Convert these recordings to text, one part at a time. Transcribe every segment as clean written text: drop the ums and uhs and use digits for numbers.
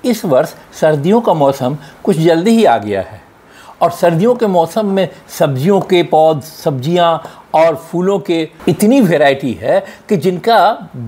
इस वर्ष सर्दियों का मौसम कुछ जल्दी ही आ गया है और सर्दियों के मौसम में सब्जियों के पौध, सब्जियां और फूलों के इतनी वैरायटी है कि जिनका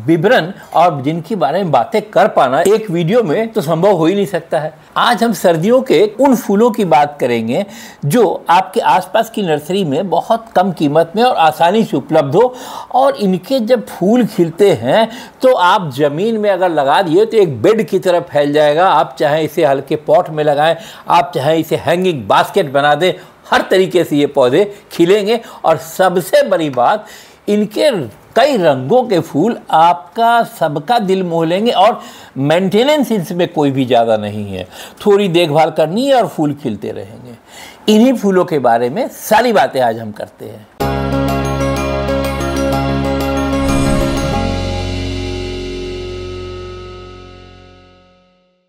विवरण और जिनके बारे में बातें कर पाना एक वीडियो में तो संभव हो ही नहीं सकता है। आज हम सर्दियों के उन फूलों की बात करेंगे जो आपके आसपास की नर्सरी में बहुत कम कीमत में और आसानी से उपलब्ध हो, और इनके जब फूल खिलते हैं तो आप ज़मीन में अगर लगा दिए तो एक बेड की तरह फैल जाएगा। आप चाहे इसे हल्के पॉट में लगाएं, आप चाहे इसे हैंगिंग बास्केट बना दें, हर तरीके से ये पौधे खिलेंगे। और सबसे बड़ी बात, इनके कई रंगों के फूल आपका सबका दिल मोह लेंगे और मेंटेनेंस इसमें कोई भी ज़्यादा नहीं है। थोड़ी देखभाल करनी है और फूल खिलते रहेंगे। इन्हीं फूलों के बारे में सारी बातें आज हम करते हैं।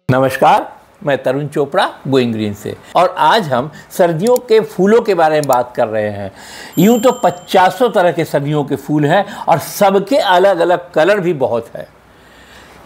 नमस्कार, मैं तरुण चोपड़ा गोइंग ग्रीन से, और आज हम सर्दियों के फूलों के बारे में बात कर रहे हैं। यूँ तो 50 तरह के सर्दियों के फूल हैं और सबके अलग अलग कलर भी बहुत है।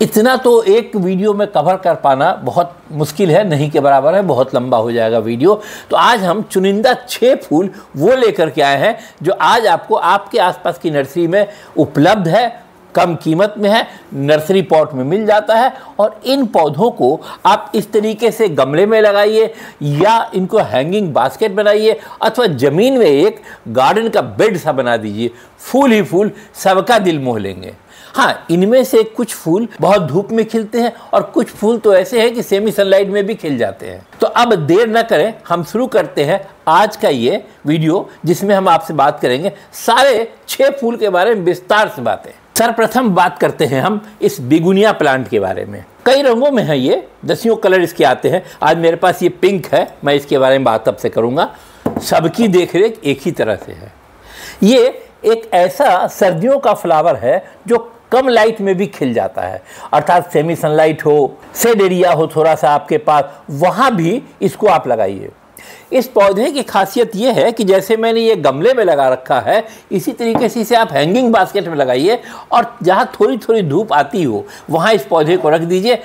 इतना तो एक वीडियो में कवर कर पाना बहुत मुश्किल है, नहीं के बराबर है, बहुत लंबा हो जाएगा वीडियो। तो आज हम चुनिंदा 6 फूल वो लेकर के आए हैं जो आज आपको आपके आसपास की नर्सरी में उपलब्ध है, कम कीमत में है, नर्सरी पॉट में मिल जाता है। और इन पौधों को आप इस तरीके से गमले में लगाइए या इनको हैंगिंग बास्केट बनाइए अथवा ज़मीन में एक गार्डन का बेड सा बना दीजिए। फूल ही फूल सबका दिल मोह लेंगे। हाँ, इनमें से कुछ फूल बहुत धूप में खिलते हैं और कुछ फूल तो ऐसे हैं कि सेमी सनलाइट में भी खिल जाते हैं। तो अब देर न करें, हम शुरू करते हैं आज का ये वीडियो जिसमें हम आपसे बात करेंगे सारे 6 फूल के बारे में विस्तार से बातें। सर्वप्रथम बात करते हैं हम इस बिगुनिया प्लांट के बारे में। कई रंगों में है ये, 10 कलर इसके आते हैं। आज मेरे पास ये पिंक है, मैं इसके बारे में बात अब से करूँगा। सबकी देखरेख एक ही तरह से है। ये एक ऐसा सर्दियों का फ्लावर है जो कम लाइट में भी खिल जाता है, अर्थात सेमी सनलाइट हो, शेड एरिया हो थोड़ा सा आपके पास, वहाँ भी इसको आप लगाइए। इस पौधे की खासियत यह है कि जैसे मैंने ये गमले में लगा रखा है, इसी तरीके से इसे आप हैंगिंग बास्केट में लगाइए और जहाँ थोड़ी थोड़ी धूप आती हो वहाँ इस पौधे को रख दीजिए।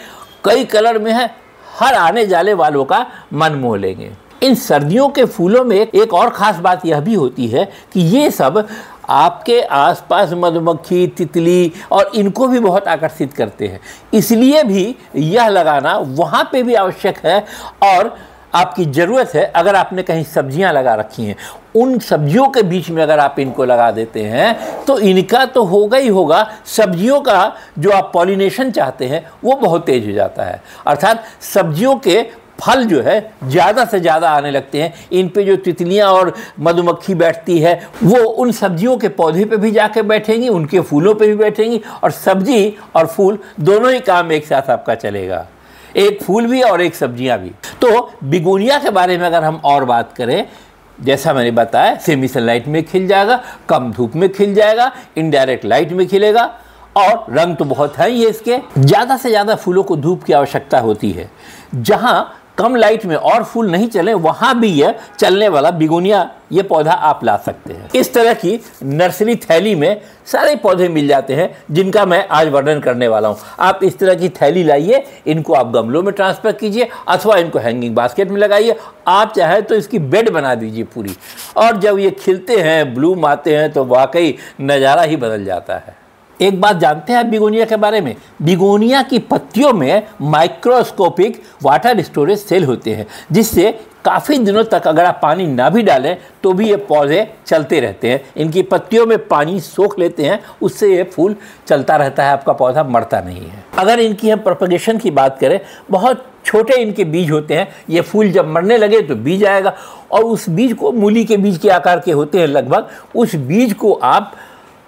कई कलर में है, हर आने जाने वालों का मन मोह लेंगे। इन सर्दियों के फूलों में एक और ख़ास बात यह भी होती है कि ये सब आपके आसपास मधुमक्खी, तितली और इनको भी बहुत आकर्षित करते हैं। इसलिए भी यह लगाना वहाँ पे भी आवश्यक है और आपकी ज़रूरत है। अगर आपने कहीं सब्जियां लगा रखी हैं, उन सब्जियों के बीच में अगर आप इनको लगा देते हैं तो इनका तो होगा ही होगा, सब्जियों का जो आप पॉलिनेशन चाहते हैं वो बहुत तेज हो जाता है। अर्थात सब्जियों के फल जो है ज़्यादा से ज़्यादा आने लगते हैं। इन पे जो तितलियां और मधुमक्खी बैठती है वो उन सब्जियों के पौधे पे भी जाके बैठेंगी, उनके फूलों पे भी बैठेंगी, और सब्जी और फूल दोनों ही काम एक साथ आपका चलेगा, एक फूल भी और एक सब्जियां भी। तो बिगोनिया के बारे में अगर हम और बात करें, जैसा मैंने बताया, सेमी सनलाइट में खिल जाएगा, कम धूप में खिल जाएगा, इनडायरेक्ट लाइट में खिलेगा, और रंग तो बहुत है ये इसके। ज़्यादा से ज़्यादा फूलों को धूप की आवश्यकता होती है। जहाँ कम लाइट में और फूल नहीं चले वहाँ भी यह चलने वाला बिगोनिया ये पौधा आप ला सकते हैं। इस तरह की नर्सरी थैली में सारे पौधे मिल जाते हैं जिनका मैं आज वर्णन करने वाला हूँ। आप इस तरह की थैली लाइए, इनको आप गमलों में ट्रांसफ़र कीजिए अथवा इनको हैंगिंग बास्केट में लगाइए। आप चाहें तो इसकी बेड बना दीजिए पूरी, और जब ये खिलते हैं, ब्लूम आते हैं, तो वाकई नज़ारा ही बदल जाता है। एक बात जानते हैं आप बिगोनिया के बारे में? बिगोनिया की पत्तियों में माइक्रोस्कोपिक वाटर स्टोरेज सेल होते हैं, जिससे काफ़ी दिनों तक अगर आप पानी ना भी डालें तो भी ये पौधे चलते रहते हैं। इनकी पत्तियों में पानी सोख लेते हैं, उससे ये फूल चलता रहता है, आपका पौधा मरता नहीं है। अगर इनकी हम प्रोपगेशन की बात करें, बहुत छोटे इनके बीज होते हैं। ये फूल जब मरने लगे तो बीज आएगा, और उस बीज को मूली के बीज के आकार के होते हैं लगभग, उस बीज को आप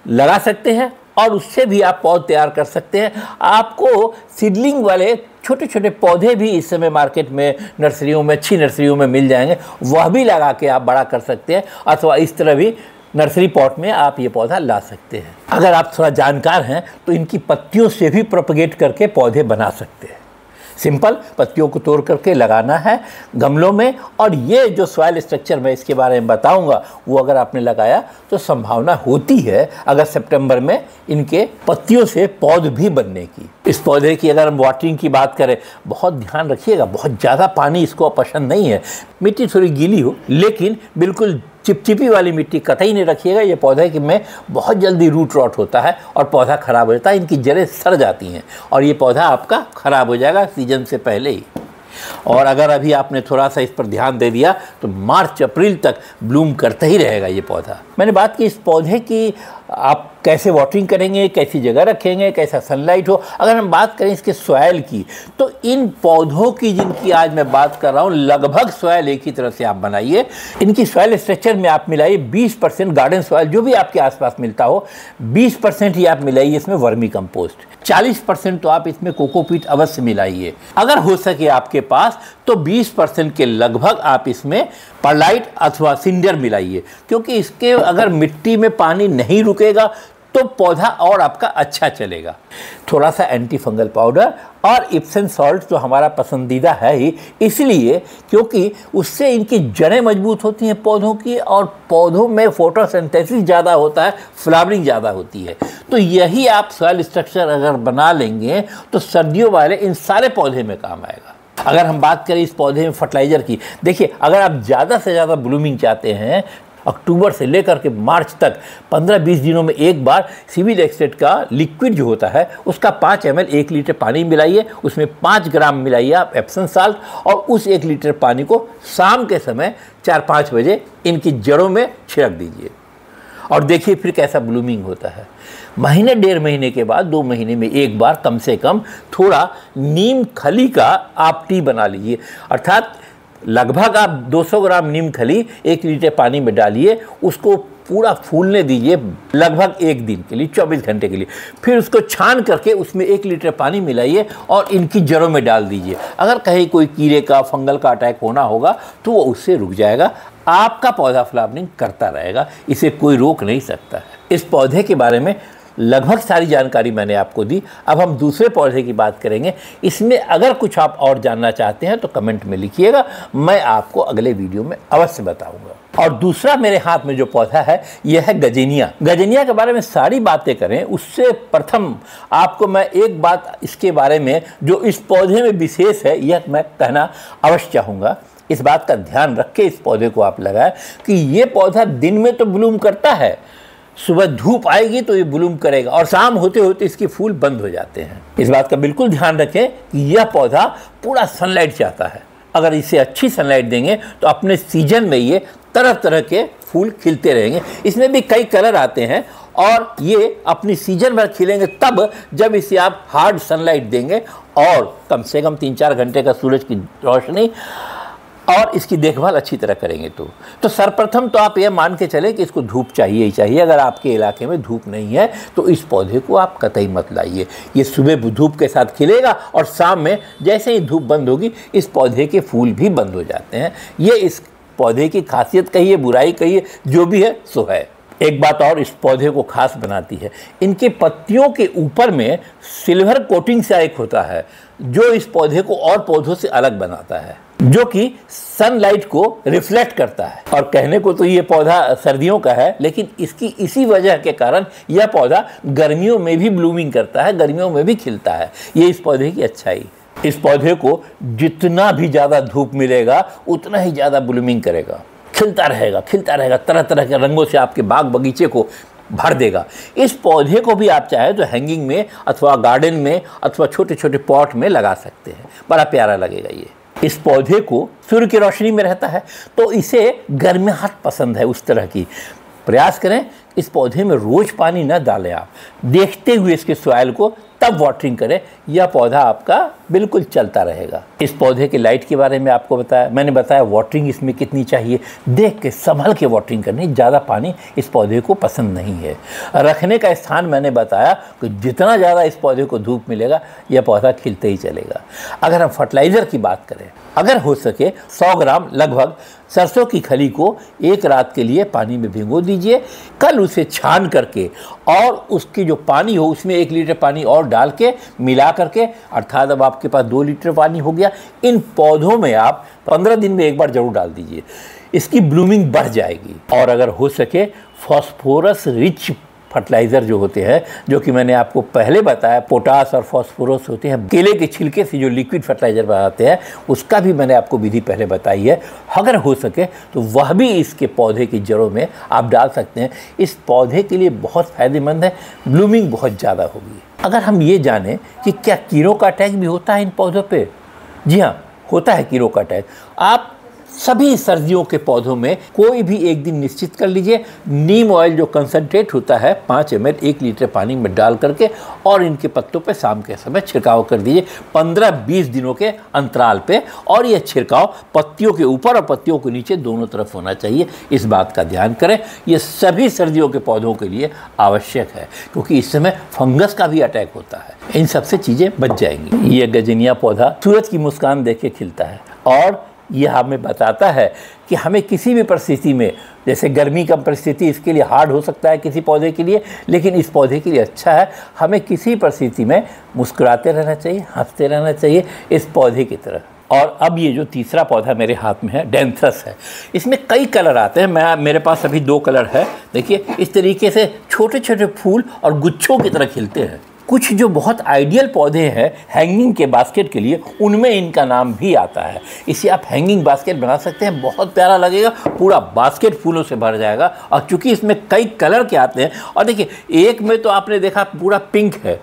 लगा सकते हैं और उससे भी आप पौध तैयार कर सकते हैं। आपको सीडलिंग वाले छोटे छोटे पौधे भी इस समय मार्केट में, नर्सरियों में, अच्छी नर्सरियों में मिल जाएंगे, वह भी लगा के आप बड़ा कर सकते हैं, अथवा इस तरह भी नर्सरी पॉट में आप ये पौधा ला सकते हैं। अगर आप थोड़ा जानकार हैं तो इनकी पत्तियों से भी प्रोपगेट करके पौधे बना सकते हैं। सिंपल पत्तियों को तोड़ करके लगाना है गमलों में। और ये जो सॉइल स्ट्रक्चर मैं इसके बारे में बताऊंगा वो अगर आपने लगाया तो संभावना होती है अगर सितंबर में इनके पत्तियों से पौध भी बनने की। इस पौधे की अगर हम वाटरिंग की बात करें, बहुत ध्यान रखिएगा, बहुत ज़्यादा पानी इसको पसंद नहीं है। मिट्टी थोड़ी गीली हो, लेकिन बिल्कुल चिपचिपी वाली मिट्टी कतई नहीं रखिएगा। ये पौधे कि में बहुत जल्दी रूट रॉट होता है और पौधा ख़राब हो जाता है, इनकी जड़ें सड़ जाती हैं और ये पौधा आपका ख़राब हो जाएगा सीजन से पहले ही। और अगर अभी आपने थोड़ा सा इस पर ध्यान दे दिया तो मार्च अप्रैल तक ब्लूम करता ही रहेगा ये पौधा। मैंने बात की इस पौधे की आप कैसे वाटरिंग करेंगे, कैसी जगह रखेंगे, कैसा सनलाइट हो। अगर हम बात करें इसके सॉइल की तो इन पौधों की जिनकी आज मैं बात कर रहा हूँ लगभग सॉइल एक ही तरह से आप बनाइए। इनकी सॉइल स्ट्रक्चर में आप मिलाइए 20% गार्डन सॉइल जो भी आपके आसपास मिलता हो, 20% ही आप मिलाइए इसमें वर्मी कंपोस्ट, 40% तो आप इसमें कोकोपीट अवश्य मिलाइए। अगर हो सके आपके पास तो 20% के लगभग आप इसमें परलाइट अथवा सिंडर मिलाइए, क्योंकि इसके अगर मिट्टी में पानी नहीं रुकेगा तो पौधा और आपका अच्छा चलेगा। थोड़ा सा एंटी फंगल पाउडर और इप्सम सॉल्ट जो हमारा पसंदीदा है ही इसलिए क्योंकि उससे इनकी जड़ें मजबूत होती हैं पौधों की, और पौधों में फोटोसिंथेसिस ज़्यादा होता है, फ्लावरिंग ज़्यादा होती है। तो यही आप सॉइल स्ट्रक्चर अगर बना लेंगे तो सर्दियों वाले इन सारे पौधे में काम आएगा। अगर हम बात करें इस पौधे में फर्टिलाइज़र की, देखिए अगर आप ज़्यादा से ज़्यादा ब्लूमिंग चाहते हैं अक्टूबर से लेकर के मार्च तक 15-20 दिनों में एक बार सिविल एक्सट्रेट का लिक्विड जो होता है उसका 5 ml 1 लीटर पानी मिलाइए, उसमें 5 ग्राम मिलाइए आप एप्सम साल्ट और उस 1 लीटर पानी को शाम के समय 4-5 बजे इनकी जड़ों में छिड़क दीजिए और देखिए फिर कैसा ब्लूमिंग होता है। महीने 1.5 महीने के बाद 2 महीने में एक बार कम से कम थोड़ा नीम खली का आप टी बना लीजिए, अर्थात लगभग आप 200 ग्राम नीम खली 1 लीटर पानी में डालिए, उसको पूरा फूलने दीजिए लगभग 1 दिन के लिए, 24 घंटे के लिए। फिर उसको छान करके उसमें 1 लीटर पानी मिलाइए और इनकी जड़ों में डाल दीजिए। अगर कहीं कोई कीड़े का फंगल का अटैक होना होगा तो वो उससे रुक जाएगा, आपका पौधा फ्लावरिंग करता रहेगा, इसे कोई रोक नहीं सकता है। इस पौधे के बारे में लगभग सारी जानकारी मैंने आपको दी। अब हम दूसरे पौधे की बात करेंगे। इसमें अगर कुछ आप और जानना चाहते हैं तो कमेंट में लिखिएगा, मैं आपको अगले वीडियो में अवश्य बताऊंगा। और दूसरा मेरे हाथ में जो पौधा है यह है गजेनिया। गजेनिया के बारे में सारी बातें करें उससे प्रथम आपको मैं एक बात इसके बारे में जो इस पौधे में विशेष है यह मैं कहना अवश्य चाहूँगा। इस बात का ध्यान रख के इस पौधे को आप लगाएं कि ये पौधा दिन में तो ब्लूम करता है, सुबह धूप आएगी तो ये ब्लूम करेगा और शाम होते होते इसके फूल बंद हो जाते हैं। इस बात का बिल्कुल ध्यान रखें कि यह पौधा पूरा सनलाइट चाहता है। अगर इसे अच्छी सनलाइट देंगे तो अपने सीजन में ये तरह तरह के फूल खिलते रहेंगे। इसमें भी कई कलर आते हैं और ये अपनी सीजन भर खिलेंगे तब जब इसे आप हार्ड सनलाइट देंगे और कम से कम 3-4 घंटे का सूरज की रोशनी और इसकी देखभाल अच्छी तरह करेंगे तो सर्वप्रथम तो आप यह मान के चलें कि इसको धूप चाहिए ही चाहिए। अगर आपके इलाके में धूप नहीं है तो इस पौधे को आप कतई मत लाइए। ये सुबह धूप के साथ खिलेगा और शाम में जैसे ही धूप बंद होगी इस पौधे के फूल भी बंद हो जाते हैं। ये इस पौधे की खासियत कहिए, बुराई कहिए, जो भी है सो है। एक बात और इस पौधे को खास बनाती है, इनके पत्तियों के ऊपर में सिल्वर कोटिंग सा एक होता है जो इस पौधे को और पौधों से अलग बनाता है, जो कि सनलाइट को रिफ्लेक्ट करता है। और कहने को तो ये पौधा सर्दियों का है, लेकिन इसकी इसी वजह के कारण यह पौधा गर्मियों में भी ब्लूमिंग करता है, गर्मियों में भी खिलता है। ये इस पौधे की अच्छाई। इस पौधे को जितना भी ज़्यादा धूप मिलेगा उतना ही ज़्यादा ब्लूमिंग करेगा, खिलता रहेगा, तरह तरह के रंगों से आपके बाग बगीचे को भर देगा। इस पौधे को भी आप चाहे तो हैंगिंग में अथवा गार्डन में अथवा छोटे छोटे पॉट में लगा सकते हैं, बड़ा प्यारा लगेगा ये। इस पौधे को सूर्य की रोशनी में रहता है तो इसे गर्माहट पसंद है, उस तरह की। प्रयास करें इस पौधे में रोज़ पानी न डालें, आप देखते हुए इसके सॉइल को तब वाटरिंग करें, यह पौधा आपका बिल्कुल चलता रहेगा। इस पौधे के लाइट के बारे में आपको मैंने बताया वाटरिंग इसमें कितनी चाहिए, देख के संभल के वाटरिंग करनी, ज़्यादा पानी इस पौधे को पसंद नहीं है। रखने का स्थान मैंने बताया कि जितना ज़्यादा इस पौधे को धूप मिलेगा यह पौधा खिलते ही चलेगा। अगर हम फर्टिलाइज़र की बात करें, अगर हो सके 100 ग्राम लगभग सरसों की खली को 1 रात के लिए पानी में भिगो दीजिए। कल उसे छान करके और उसकी जो पानी हो उसमें 1 लीटर पानी और डाल के मिला करके, अर्थात अब आपके पास 2 लीटर पानी हो गया। इन पौधों में आप 15 दिन में एक बार जरूर डाल दीजिए, इसकी ब्लूमिंग बढ़ जाएगी। और अगर हो सके फॉस्फोरस रिच फर्टिलाइज़र जो होते हैं, जो कि मैंने आपको पहले बताया, पोटास और फॉस्फोरस होते हैं, केले के छिलके से जो लिक्विड फर्टिलाइज़र बनाते हैं, उसका भी मैंने आपको विधि पहले बताई है। अगर हो सके तो वह भी इसके पौधे की जड़ों में आप डाल सकते हैं। इस पौधे के लिए बहुत फ़ायदेमंद है, ब्लूमिंग बहुत ज़्यादा होगी। अगर हम ये जानें कि क्या कीड़ों का अटैक भी होता है इन पौधों पर, जी हाँ, होता है कीड़ों का अटैक। आप सभी सर्दियों के पौधों में कोई भी एक दिन निश्चित कर लीजिए, नीम ऑयल जो कंसंट्रेट होता है 5 ml 1 लीटर पानी में डाल करके, और इनके पत्तों पे शाम के समय छिड़काव कर दीजिए 15-20 दिनों के अंतराल पे। और यह छिड़काव पत्तियों के ऊपर और पत्तियों के नीचे दोनों तरफ होना चाहिए, इस बात का ध्यान करें। ये सभी सर्दियों के पौधों के लिए आवश्यक है, क्योंकि इस समय फंगस का भी अटैक होता है। इन सबसे चीज़ें बच जाएंगी। ये गजनिया पौधा सूरज की मुस्कान देख के खिलता है, और यह हमें बताता है कि हमें किसी भी परिस्थिति में, जैसे गर्मी का परिस्थिति इसके लिए हार्ड हो सकता है किसी पौधे के लिए, लेकिन इस पौधे के लिए अच्छा है। हमें किसी परिस्थिति में मुस्कुराते रहना चाहिए, हंसते रहना चाहिए इस पौधे की तरह। और अब ये जो तीसरा पौधा मेरे हाथ में है, डैंथस है। इसमें कई कलर आते हैं, मेरे पास अभी 2 कलर है। देखिए इस तरीके से छोटे छोटे फूल और गुच्छों की तरह खिलते हैं। कुछ जो बहुत आइडियल पौधे हैं हैंगिंग के बास्केट के लिए, उनमें इनका नाम भी आता है। इसे आप हैंगिंग बास्केट बना सकते हैं, बहुत प्यारा लगेगा, पूरा बास्केट फूलों से भर जाएगा। और चूंकि इसमें कई कलर के आते हैं, और देखिए एक में तो आपने देखा पूरा पिंक है,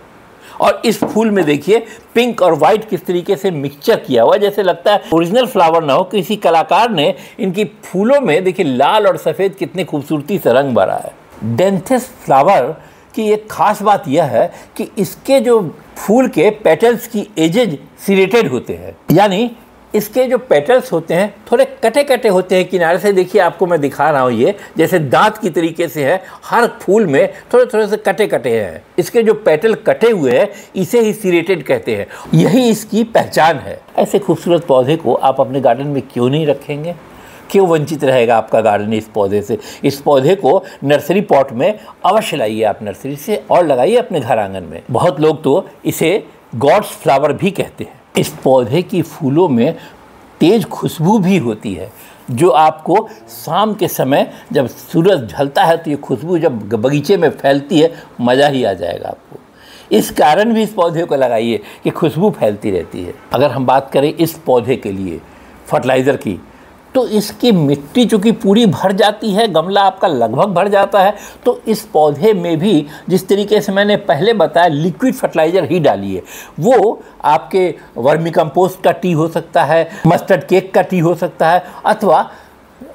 और इस फूल में देखिए पिंक और वाइट किस तरीके से मिक्सचर किया हुआ है, जैसे लगता है ओरिजिनल फ्लावर ना हो, किसी कलाकार ने इनकी फूलों में देखिए लाल और सफ़ेद कितने खूबसूरती से रंग भरा है। डैंथस फ्लावर कि एक ख़ास बात यह है कि इसके जो फूल के पेटल्स की एजेज सिरेटेड होते हैं, यानी इसके जो पेटल्स होते हैं थोड़े कटे कटे होते हैं किनारे से। देखिए आपको मैं दिखा रहा हूँ, ये जैसे दांत की तरीके से है, हर फूल में थोड़े थोड़े से कटे कटे हैं। इसके जो पेटल कटे हुए हैं इसे ही सिरेटेड कहते हैं, यही इसकी पहचान है। ऐसे खूबसूरत पौधे को आप अपने गार्डन में क्यों नहीं रखेंगे? क्यों वंचित रहेगा आपका गार्डन इस पौधे से? इस पौधे को नर्सरी पॉट में अवश्य लाइए आप नर्सरी से, और लगाइए अपने घर आंगन में। बहुत लोग तो इसे गॉड्स फ्लावर भी कहते हैं। इस पौधे की फूलों में तेज खुशबू भी होती है, जो आपको शाम के समय जब सूरज ढलता है तो ये खुशबू जब बगीचे में फैलती है, मज़ा ही आ जाएगा आपको। इस कारण भी इस पौधे को लगाइए कि खुशबू फैलती रहती है। अगर हम बात करें इस पौधे के लिए फर्टिलाइज़र की, तो इसकी मिट्टी चूँकि पूरी भर जाती है, गमला आपका लगभग भर जाता है, तो इस पौधे में भी जिस तरीके से मैंने पहले बताया लिक्विड फर्टिलाइज़र ही डालिए। वो आपके वर्मी कंपोस्ट का टी हो सकता है, मस्टर्ड केक का टी हो सकता है, अथवा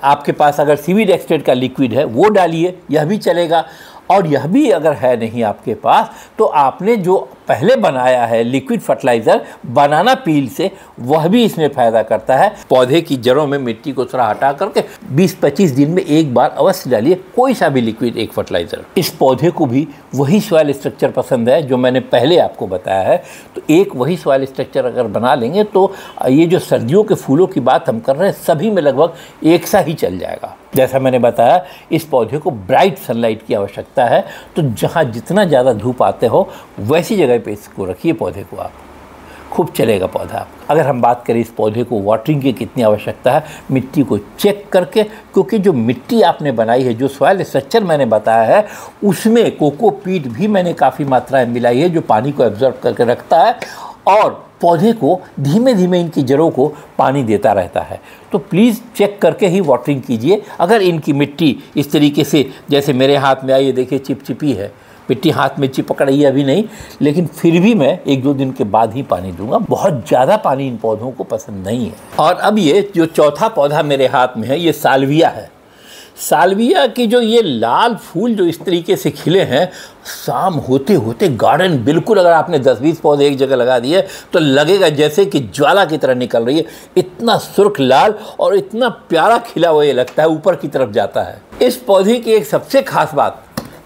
आपके पास अगर सीवीड एक्सट्रैक्ट का लिक्विड है वो डालिए, यह भी चलेगा। और यह भी अगर है नहीं आपके पास, तो आपने जो पहले बनाया है लिक्विड फर्टिलाइज़र बनाना पील से, वह भी इसमें फ़ायदा करता है। पौधे की जड़ों में मिट्टी को थोड़ा हटा करके 20-25 दिन में एक बार अवश्य डालिए कोई सा भी लिक्विड एक फर्टिलाइज़र। इस पौधे को भी वही सॉइल स्ट्रक्चर पसंद है जो मैंने पहले आपको बताया है, तो एक वही सॉइल स्ट्रक्चर अगर बना लेंगे तो ये जो सर्दियों के फूलों की बात हम कर रहे हैं सभी में लगभग एक सा ही चल जाएगा। जैसा मैंने बताया, इस पौधे को ब्राइट सनलाइट की आवश्यकता है, तो जहाँ जितना ज़्यादा धूप आते हो वैसी जगह पे इसको रखिए पौधे को, आप खूब चलेगा पौधा। अगर हम बात करें इस पौधे को वाटरिंग की कितनी आवश्यकता है, मिट्टी को चेक करके, क्योंकि जो मिट्टी आपने बनाई है, जो सॉइल स्ट्रक्चर मैंने बताया है, उसमें कोकोपीट भी मैंने काफ़ी मात्रा में मिलाई है, जो पानी को एब्जॉर्ब करके रखता है और पौधे को धीमे धीमे इनकी जड़ों को पानी देता रहता है। तो प्लीज़ चेक करके ही वाटरिंग कीजिए। अगर इनकी मिट्टी इस तरीके से, जैसे मेरे हाथ में आई है, देखिए चिपचिपी है मिट्टी, हाथ में चिपक रही है अभी नहीं, लेकिन फिर भी मैं 1-2 दिन के बाद ही पानी दूंगा। बहुत ज़्यादा पानी इन पौधों को पसंद नहीं है। और अब ये जो चौथा पौधा मेरे हाथ में है, ये साल्विया है। साल्विया की जो ये लाल फूल जो इस तरीके से खिले हैं, शाम होते होते गार्डन बिल्कुल, अगर आपने 10-20 पौधे एक जगह लगा दिए तो लगेगा जैसे कि ज्वाला की तरह निकल रही है। इतना सुर्ख लाल और इतना प्यारा खिला हुआ ये लगता है, ऊपर की तरफ जाता है। इस पौधे की एक सबसे खास बात,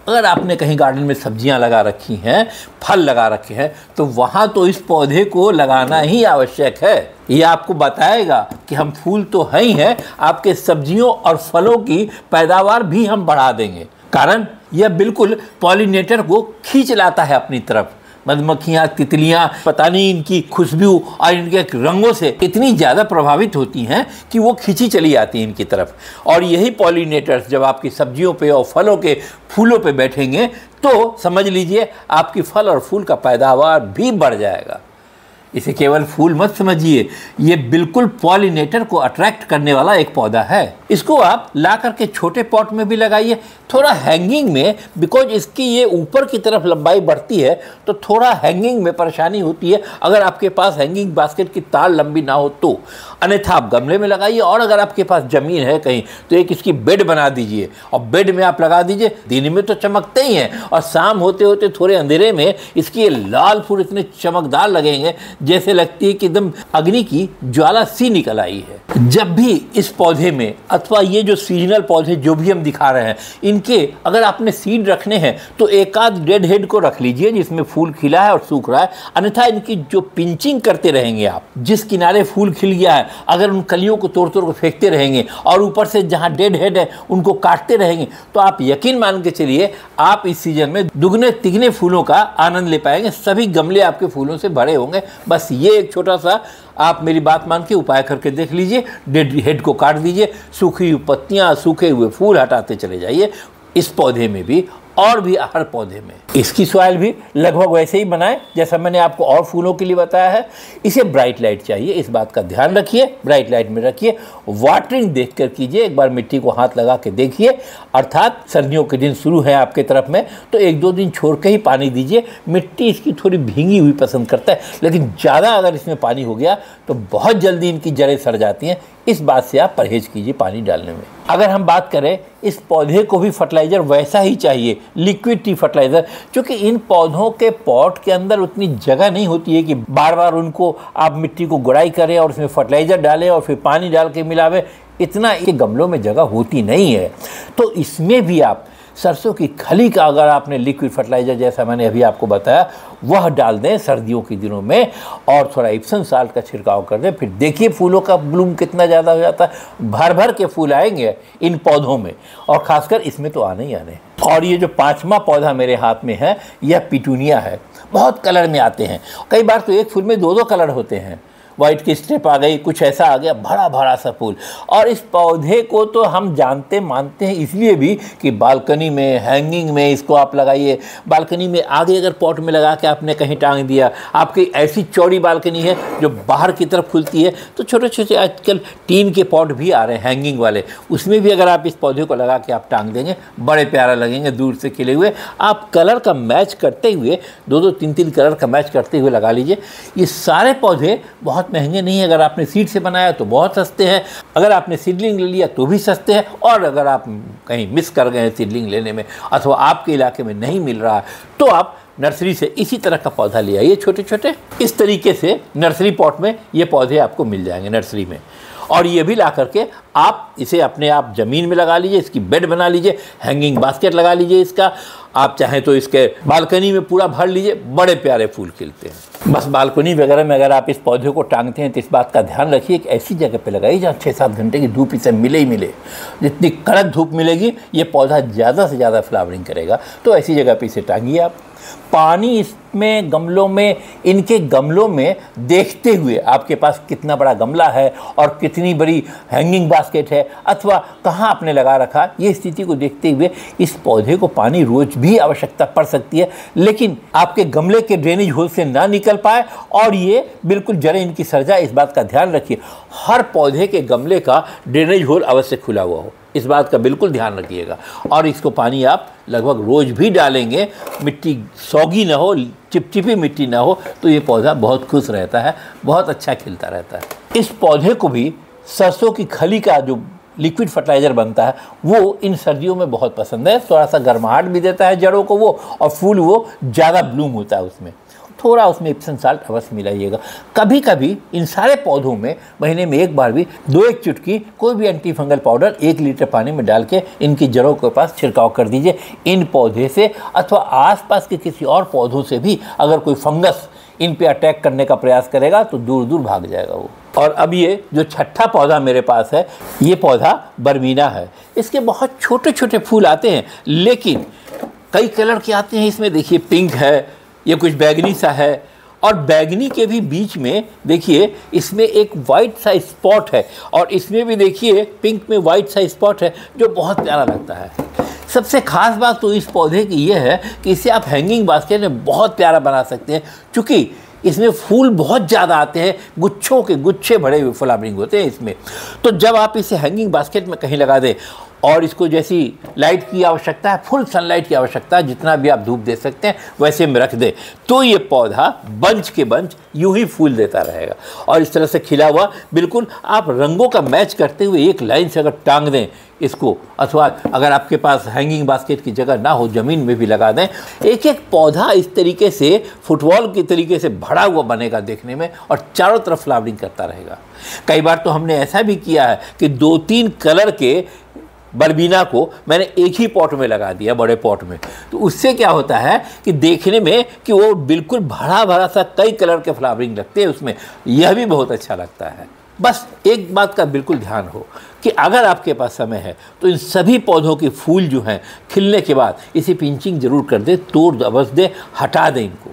अगर आपने कहीं गार्डन में सब्जियां लगा रखी हैं, फल लगा रखे हैं, तो वहाँ तो इस पौधे को लगाना ही आवश्यक है। ये आपको बताएगा कि हम फूल तो हैं ही हैं, आपके सब्जियों और फलों की पैदावार भी हम बढ़ा देंगे। कारण यह बिल्कुल पॉलिनेटर को खींच लाता है अपनी तरफ, मधुमक्खियाँ, तितलियाँ पता नहीं इनकी खुशबू और इनके रंगों से इतनी ज़्यादा प्रभावित होती हैं कि वो खींची चली आती हैं इनकी तरफ। और यही पॉलिनेटर्स जब आपकी सब्जियों पे और फलों के फूलों पे बैठेंगे तो समझ लीजिए आपकी फल और फूल का पैदावार भी बढ़ जाएगा। इसे केवल फूल मत समझिए, ये बिल्कुल पॉलिनेटर को अट्रैक्ट करने वाला एक पौधा है। इसको आप ला करके छोटे पॉट में भी लगाइए, थोड़ा हैंगिंग में, बिकॉज इसकी ये ऊपर की तरफ लंबाई बढ़ती है तो थोड़ा हैंगिंग में परेशानी होती है अगर आपके पास हैंगिंग बास्केट की तार लंबी ना हो तो। अन्यथा आप गमले में लगाइए, और अगर आपके पास ज़मीन है कहीं तो एक इसकी बेड बना दीजिए और बेड में आप लगा दीजिए। दिन में तो चमकते ही हैं और शाम होते होते थोड़े अंधेरे में इसकी ये लाल फूल इतने चमकदार लगेंगे जैसे लगती है कि एकदम अग्नि की ज्वाला सी निकल आई है। जब भी इस पौधे में अथवा ये जो सीजनल पौधे जो भी हम दिखा रहे हैं इनके अगर आपने सीड रखने हैं तो एक आध डेड हेड को रख लीजिए जिसमें फूल खिला है और सूख रहा है। अन्यथा इनकी जो पिंचिंग करते रहेंगे आप, जिस किनारे फूल खिल गया है अगर उन कलियों को तोड़ तोड़ कर फेंकते रहेंगे और ऊपर से जहाँ डेड हेड है उनको काटते रहेंगे तो आप यकीन मान के चलिए आप इस सीजन में दुगने तिगने फूलों का आनंद ले पाएंगे। सभी गमले आपके फूलों से भरे होंगे। बस ये एक छोटा सा आप मेरी बात मान के उपाय करके देख लीजिए। डेड हेड को काट दीजिए, सूखी हुई पत्तियां, सूखे हुए फूल हटाते चले जाइए। इस पौधे में भी और भी हर पौधे में इसकी सॉइल भी लगभग वैसे ही बनाएं जैसा मैंने आपको और फूलों के लिए बताया है। इसे ब्राइट लाइट चाहिए, इस बात का ध्यान रखिए, ब्राइट लाइट में रखिए। वाटरिंग देखकर कीजिए, एक बार मिट्टी को हाथ लगा के देखिए। अर्थात सर्दियों के दिन शुरू है आपके तरफ में तो एक दो दिन छोड़ के ही पानी दीजिए। मिट्टी इसकी थोड़ी भींगी हुई पसंद करता है, लेकिन ज़्यादा अगर इसमें पानी हो गया तो बहुत जल्दी इनकी जड़ें सड़ जाती हैं। इस बात से आप परहेज कीजिए पानी डालने में। अगर हम बात करें, इस पौधे को भी फर्टिलाइज़र वैसा ही चाहिए, लिक्विड टी फर्टिलाइज़र, क्योंकि इन पौधों के पॉट के अंदर उतनी जगह नहीं होती है कि बार बार उनको आप मिट्टी को गुड़ाई करें और उसमें फर्टिलाइज़र डालें और फिर पानी डाल के मिलावें। इतना ये गमलों में जगह होती नहीं है। तो इसमें भी आप सरसों की खली का अगर आपने लिक्विड फर्टिलाइज़र जैसा मैंने अभी आपको बताया वह डाल दें सर्दियों के दिनों में और थोड़ा इप्सम साल्ट का छिड़काव कर दें, फिर देखिए फूलों का ब्लूम कितना ज़्यादा हो जाता है। भर भर के फूल आएंगे इन पौधों में, और ख़ासकर इसमें तो आने ही आने। और ये जो पांचवा पौधा मेरे हाथ में है यह पिटूनिया है। बहुत कलर में आते हैं, कई बार तो एक फूल में दो दो कलर होते हैं। वाइट की स्ट्रिप आ गई, कुछ ऐसा आ गया, बड़ा बड़ा सा फूल। और इस पौधे को तो हम जानते मानते हैं इसलिए भी कि बालकनी में, हैंगिंग में इसको आप लगाइए। बालकनी में आगे अगर पॉट में लगा के आपने कहीं टांग दिया, आपकी ऐसी चौड़ी बालकनी है जो बाहर की तरफ खुलती है, तो छोटे छोटे आजकल टीन के पॉट भी आ रहे हैं हैंगिंग वाले, उसमें भी अगर आप इस पौधे को लगा के आप टांग देंगे बड़े प्यारा लगेंगे दूर से खिले हुए। आप कलर का मैच करते हुए, दो दो तीन तीन कलर का मैच करते हुए लगा लीजिए। ये सारे पौधे बहुत महंगे नहीं है। अगर आपने सीड से बनाया तो बहुत सस्ते हैं, अगर आपने सीडलिंग ले लिया तो भी सस्ते हैं, और अगर आप कहीं मिस कर गए हैं सीडलिंग लेने में अथवा आपके इलाके में नहीं मिल रहा है तो आप नर्सरी से इसी तरह का पौधा ले आइए छोटे छोटे। इस तरीके से नर्सरी पॉट में ये पौधे आपको मिल जाएंगे नर्सरी में। और ये भी ला करके आप इसे अपने आप ज़मीन में लगा लीजिए, इसकी बेड बना लीजिए, हैंगिंग बास्केट लगा लीजिए इसका। आप चाहें तो इसके बालकनी में पूरा भर लीजिए, बड़े प्यारे फूल खिलते हैं। बस बालकनी वगैरह में अगर आप इस पौधे को टांगते हैं तो इस बात का ध्यान रखिए कि ऐसी जगह पे लगाइए जहाँ 6-7 घंटे की धूप इसे मिले ही मिले। जितनी कड़क धूप मिलेगी ये पौधा ज़्यादा से ज़्यादा फ्लावरिंग करेगा। तो ऐसी जगह पे इसे टांगिए आप। पानी इसमें गमलों में, इनके गमलों में देखते हुए आपके पास कितना बड़ा गमला है और कितनी बड़ी हैंगिंग बास्केट है अथवा कहाँ आपने लगा रखा, ये स्थिति को देखते हुए इस पौधे को पानी रोज भी आवश्यकता पड़ सकती है। लेकिन आपके गमले के ड्रेनेज होल से ना निकल पाए और ये बिल्कुल जड़ें इनकी सड़ जाए, इस बात का ध्यान रखिए। हर पौधे के गमले का ड्रेनेज होल अवश्य खुला हुआ हो, इस बात का बिल्कुल ध्यान रखिएगा। और इसको पानी आप लगभग रोज भी डालेंगे। मिट्टी सौगी ना हो, चिपचिपी मिट्टी ना हो, तो ये पौधा बहुत खुश रहता है, बहुत अच्छा खिलता रहता है। इस पौधे को भी सरसों की खली का जो लिक्विड फर्टिलाइज़र बनता है वो इन सर्दियों में बहुत पसंद है। थोड़ा सा गर्माहट भी देता है जड़ों को वो, और फूल वो ज़्यादा ब्लूम होता है उसमें। थोड़ा उसमें इप्सम साल्ट अवश्य मिलाइएगा। कभी कभी इन सारे पौधों में महीने में एक बार भी 2-1 चुटकी कोई भी एंटी फंगल पाउडर 1 लीटर पानी में डाल के इनकी जड़ों के पास छिड़काव कर दीजिए। इन पौधे से अथवा आसपास के किसी और पौधों से भी अगर कोई फंगस इन पे अटैक करने का प्रयास करेगा तो दूर दूर भाग जाएगा वो। और अब ये जो छठा पौधा मेरे पास है, ये पौधा बर्मीना है। इसके बहुत छोटे छोटे फूल आते हैं, लेकिन कई कलर के आते हैं इसमें। देखिए पिंक है, ये कुछ बैगनी सा है, और बैगनी के भी बीच में देखिए इसमें एक वाइट सा स्पॉट है, और इसमें भी देखिए पिंक में वाइट सा स्पॉट है जो बहुत प्यारा लगता है। सबसे ख़ास बात तो इस पौधे की ये है कि इसे आप हैंगिंग बास्केट में बहुत प्यारा बना सकते हैं, क्योंकि इसमें फूल बहुत ज़्यादा आते हैं, गुच्छों के गुच्छे भरे हुए फ्लावरिंग होते हैं इसमें। तो जब आप इसे हैंगिंग बास्केट में कहीं लगा दें, और इसको जैसी लाइट की आवश्यकता है, फुल सनलाइट की आवश्यकता है, जितना भी आप धूप दे सकते हैं वैसे में रख दें, तो ये पौधा बंच के बंच यूं ही फूल देता रहेगा। और इस तरह से खिला हुआ बिल्कुल आप रंगों का मैच करते हुए एक लाइन से अगर टांग दें इसको, अथवा अगर आपके पास हैंगिंग बास्केट की जगह ना हो ज़मीन में भी लगा दें, एक एक पौधा इस तरीके से फुटबॉल के तरीके से भरा हुआ बनेगा देखने में, और चारों तरफ फ्लावरिंग करता रहेगा। कई बार तो हमने ऐसा भी किया है कि 2-3 कलर के बरबीना को मैंने एक ही पॉट में लगा दिया, बड़े पॉट में। तो उससे क्या होता है कि देखने में कि वो बिल्कुल भरा भरा सा कई कलर के फ्लावरिंग लगते हैं उसमें, यह भी बहुत अच्छा लगता है। बस एक बात का बिल्कुल ध्यान हो कि अगर आपके पास समय है तो इन सभी पौधों के फूल जो हैं खिलने के बाद इसे पिंचिंग जरूर कर दें, तोड़ अवश्य दें, हटा दें इनको।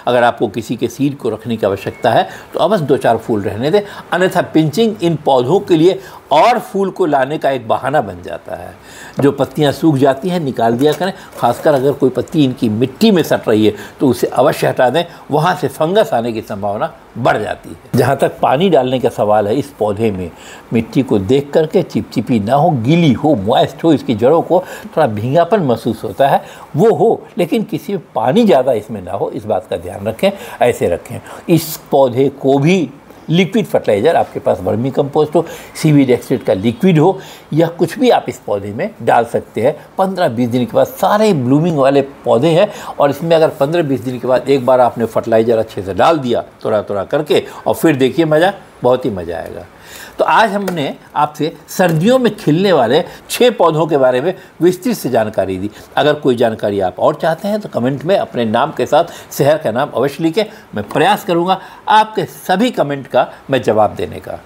अगर आपको किसी के सीड को रखने की आवश्यकता है तो अवश्य 2-4 फूल रहने दें, अन्यथा पिंचिंग इन पौधों के लिए और फूल को लाने का एक बहाना बन जाता है। जो पत्तियां सूख जाती हैं निकाल दिया करें, खासकर अगर कोई पत्ती इनकी मिट्टी में सट रही है तो उसे अवश्य हटा दें, वहाँ से फंगस आने की संभावना बढ़ जाती है। जहाँ तक पानी डालने का सवाल है, इस पौधे में मिट्टी को देख करके चिपचिपी ना हो, गीली हो, मॉइस्ट हो, इसकी जड़ों को थोड़ा भींगापन महसूस होता है वो हो, लेकिन किसी में पानी ज़्यादा इसमें ना हो, इस बात का ध्यान रखें। ऐसे रखें। इस पौधे को भी लिक्विड फर्टिलाइज़र, आपके पास वर्मी कंपोस्ट हो, सीवीड एक्सट्रैक्ट का लिक्विड हो, या कुछ भी आप इस पौधे में डाल सकते हैं। 15-20 दिन के बाद सारे ब्लूमिंग वाले पौधे हैं, और इसमें अगर 15-20 दिन के बाद एक बार आपने फर्टिलाइज़र अच्छे से डाल दिया थोड़ा करके, और फिर देखिए मज़ा, बहुत ही मज़ा आएगा। तो आज हमने आपसे सर्दियों में खिलने वाले 6 पौधों के बारे में विस्तृत से जानकारी दी। अगर कोई जानकारी आप और चाहते हैं तो कमेंट में अपने नाम के साथ शहर का नाम अवश्य लिखें। मैं प्रयास करूंगा आपके सभी कमेंट का मैं जवाब देने का।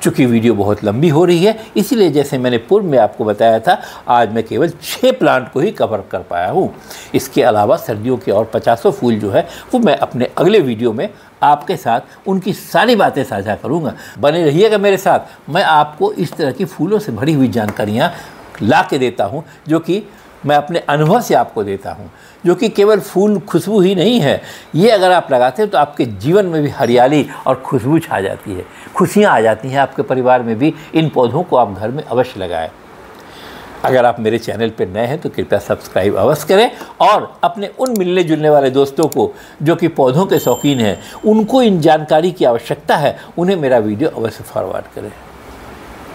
चूँकि वीडियो बहुत लंबी हो रही है, इसीलिए जैसे मैंने पूर्व में आपको बताया था, आज मैं केवल 6 प्लांट को ही कवर कर पाया हूँ। इसके अलावा सर्दियों के और 50 फूल जो है वो मैं अपने अगले वीडियो में आपके साथ उनकी सारी बातें साझा करूँगा। बने रहिएगा मेरे साथ। मैं आपको इस तरह की फूलों से भरी हुई जानकारियाँ ला के देता हूँ, जो कि मैं अपने अनुभव से आपको देता हूँ, जो कि केवल फूल खुशबू ही नहीं है। ये अगर आप लगाते हैं तो आपके जीवन में भी हरियाली और खुशबू छा जाती है, खुशियाँ आ जाती हैं आपके परिवार में भी। इन पौधों को आप घर में अवश्य लगाएं। अगर आप मेरे चैनल पर नए हैं तो कृपया सब्सक्राइब अवश्य करें, और अपने उन मिलने जुलने वाले दोस्तों को जो कि पौधों के शौकीन हैं, उनको इन जानकारी की आवश्यकता है, उन्हें मेरा वीडियो अवश्य फॉरवर्ड करें।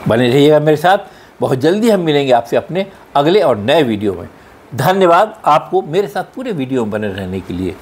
बने रहिएगा मेरे साथ। बहुत जल्दी हम मिलेंगे आपसे अपने अगले और नए वीडियो में। धन्यवाद आपको मेरे साथ पूरे वीडियो में बने रहने के लिए।